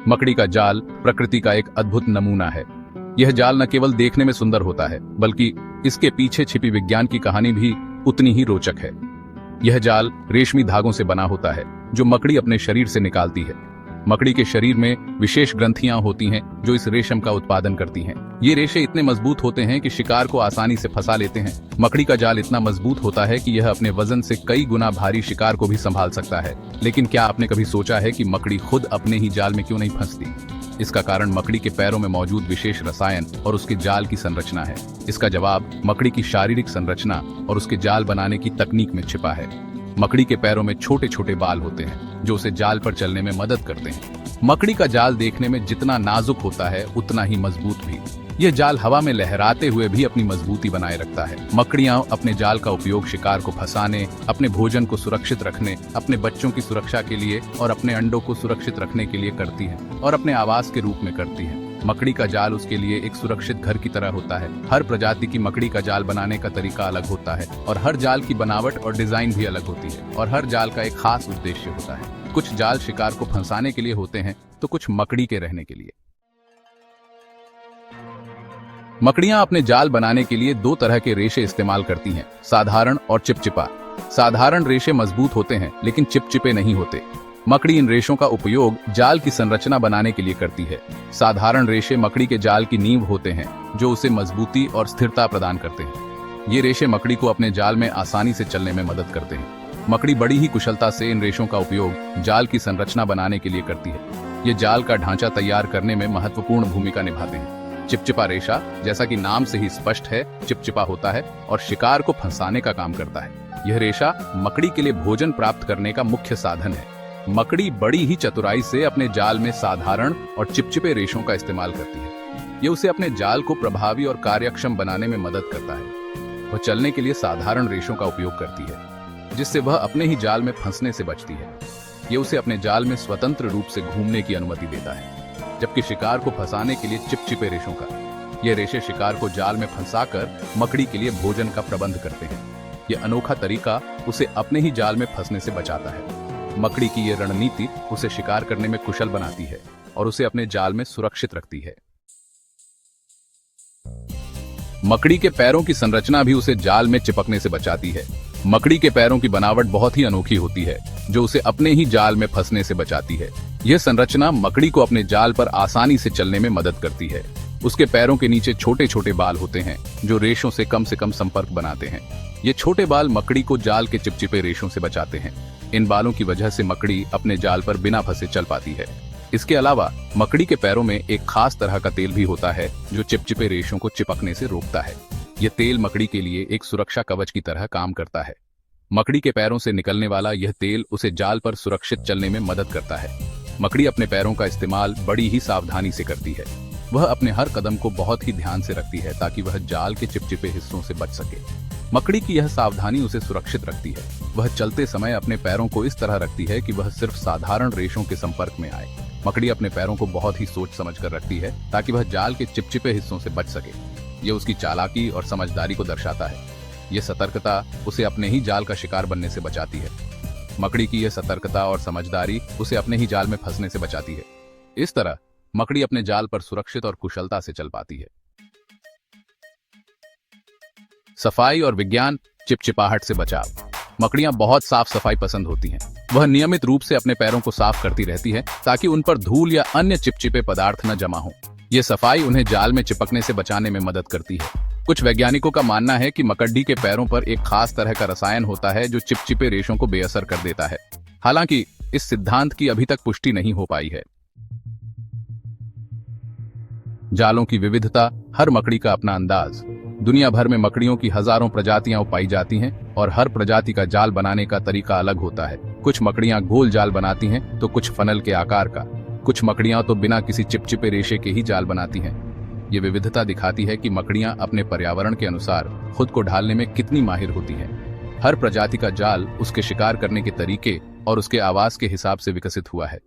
मकड़ी का जाल प्रकृति का एक अद्भुत नमूना है। यह जाल न केवल देखने में सुंदर होता है, बल्कि इसके पीछे छिपी विज्ञान की कहानी भी उतनी ही रोचक है। यह जाल रेशमी धागों से बना होता है, जो मकड़ी अपने शरीर से निकालती है। मकड़ी के शरीर में विशेष ग्रंथियां होती हैं, जो इस रेशम का उत्पादन करती हैं। ये रेशे इतने मजबूत होते हैं कि शिकार को आसानी से फंसा लेते हैं। मकड़ी का जाल इतना मजबूत होता है कि यह अपने वजन से कई गुना भारी शिकार को भी संभाल सकता है। लेकिन क्या आपने कभी सोचा है कि मकड़ी खुद अपने ही जाल में क्यों नहीं फंसती? इसका कारण मकड़ी के पैरों में मौजूद विशेष रसायन और उसके जाल की संरचना है। इसका जवाब मकड़ी की शारीरिक संरचना और उसके जाल बनाने की तकनीक में छिपा है। मकड़ी के पैरों में छोटे छोटे बाल होते हैं, जो उसे जाल पर चलने में मदद करते हैं। मकड़ी का जाल देखने में जितना नाजुक होता है, उतना ही मजबूत भी। यह जाल हवा में लहराते हुए भी अपनी मजबूती बनाए रखता है। मकड़ियां अपने जाल का उपयोग शिकार को फंसाने, अपने भोजन को सुरक्षित रखने, अपने बच्चों की सुरक्षा के लिए और अपने अंडों को सुरक्षित रखने के लिए करती हैं और अपने आवास के रूप में करती हैं। मकड़ी का जाल उसके लिए एक सुरक्षित घर की तरह होता है। हर प्रजाति की मकड़ी का जाल बनाने का तरीका अलग होता है और हर जाल की बनावट और डिजाइन भी अलग होती है और हर जाल का एक खास उद्देश्य होता है। कुछ जाल शिकार को फंसाने के लिए होते हैं, तो कुछ मकड़ी के रहने के लिए। मकड़ियां अपने जाल बनाने के लिए दो तरह के रेशे इस्तेमाल करती हैं, साधारण और चिपचिपा। साधारण रेशे मजबूत होते हैं, लेकिन चिपचिपे नहीं होते। मकड़ी इन रेशों का उपयोग जाल की संरचना बनाने के लिए करती है। साधारण रेशे मकड़ी के जाल की नींव होते हैं, जो उसे मजबूती और स्थिरता प्रदान करते हैं। ये रेशे मकड़ी को अपने जाल में आसानी से चलने में मदद करते हैं। मकड़ी बड़ी ही कुशलता से इन रेशों का उपयोग जाल की संरचना बनाने के लिए करती है। ये जाल का ढांचा तैयार करने में महत्वपूर्ण भूमिका निभाते हैं। चिपचिपा रेशा, जैसा कि नाम से ही स्पष्ट है, चिपचिपा होता है और शिकार को फंसाने का काम करता है। यह रेशा मकड़ी के लिए भोजन प्राप्त करने का मुख्य साधन है। मकड़ी बड़ी ही चतुराई से अपने जाल में साधारण और चिपचिपे रेशों का इस्तेमाल करती है। ये उसे अपने जाल को प्रभावी और कार्यक्षम बनाने में मदद करता है। वह चलने के लिए साधारण रेशों का उपयोग करती है, जिससे वह अपने ही जाल में फंसने से बचती है। ये उसे अपने जाल में स्वतंत्र रूप से घूमने की अनुमति देता है, जबकि शिकार को फंसाने के लिए चिपचिपे रेशों का। ये रेशे शिकार को जाल में फंसाकर मकड़ी के लिए भोजन का प्रबंध करते हैं। ये अनोखा तरीका उसे अपने ही जाल में फंसने से बचाता है। मकड़ी की ये रणनीति उसे शिकार करने में कुशल बनाती है और उसे अपने जाल में सुरक्षित रखती है। मकड़ी के पैरों की संरचना भी उसे जाल में चिपकने से बचाती है। मकड़ी के पैरों की बनावट बहुत ही अनोखी होती है, जो उसे अपने ही जाल में फंसने से बचाती है। यह संरचना मकड़ी को अपने जाल पर आसानी से चलने में मदद करती है। उसके पैरों के नीचे छोटे छोटे बाल होते हैं, जो रेशों से कम संपर्क बनाते हैं। ये छोटे बाल मकड़ी को जाल के चिपचिपे रेशों से बचाते हैं। इन बालों की वजह से मकड़ी अपने जाल पर बिना फंसे चल पाती है। इसके अलावा मकड़ी के पैरों में एक खास तरह का तेल भी होता है, जो चिपचिपे रेशों को चिपकने से रोकता है। यह तेल मकड़ी के लिए एक सुरक्षा कवच की तरह काम करता है। मकड़ी के पैरों से निकलने वाला यह तेल उसे जाल पर सुरक्षित चलने में मदद करता है। मकड़ी अपने पैरों का इस्तेमाल बड़ी ही सावधानी से करती है। वह अपने हर कदम को बहुत ही ध्यान से रखती है, ताकि वह जाल के चिपचिपे हिस्सों से बच सके। मकड़ी की यह सावधानी उसे सुरक्षित रखती है। वह चलते समय अपने पैरों को इस तरह रखती है कि वह सिर्फ साधारण रेशों के संपर्क में आए। मकड़ी अपने पैरों को बहुत ही सोच समझ कर रखती है, ताकि वह जाल के चिपचिपे हिस्सों से बच सके। यह उसकी चालाकी और समझदारी को दर्शाता है। यह सतर्कता उसे अपने ही जाल का शिकार बनने से बचाती है। मकड़ी की यह सतर्कता और समझदारी उसे अपने ही जाल में फंसने से बचाती है। इस तरह मकड़ी अपने जाल पर सुरक्षित और कुशलता से चल पाती है। सफाई और विज्ञान, चिपचिपाहट से बचाव। मकड़ियां बहुत साफ सफाई पसंद होती हैं। वह नियमित रूप से अपने पैरों को साफ करती रहती है, ताकि उन पर धूल या अन्य चिपचिपे पदार्थ न जमा हो। ये सफाई उन्हें जाल में चिपकने से बचाने में मदद करती है। कुछ वैज्ञानिकों का मानना है कि मकड़ी के पैरों पर एक खास तरह का रसायन होता है, जो चिपचिपे रेशों को बेअसर कर देता है। हालांकि इस सिद्धांत की अभी तक पुष्टि नहीं हो पाई है। जालों की विविधता, हर मकड़ी का अपना अंदाज। दुनिया भर में मकड़ियों की हजारों प्रजातियां पाई जाती हैं और हर प्रजाति का जाल बनाने का तरीका अलग होता है। कुछ मकड़ियां गोल जाल बनाती हैं, तो कुछ फनल के आकार का। कुछ मकड़ियां तो बिना किसी चिपचिपे रेशे के ही जाल बनाती हैं। ये विविधता दिखाती है कि मकड़ियां अपने पर्यावरण के अनुसार खुद को ढालने में कितनी माहिर होती हैं। हर प्रजाति का जाल उसके शिकार करने के तरीके और उसके आवास के हिसाब से विकसित हुआ है।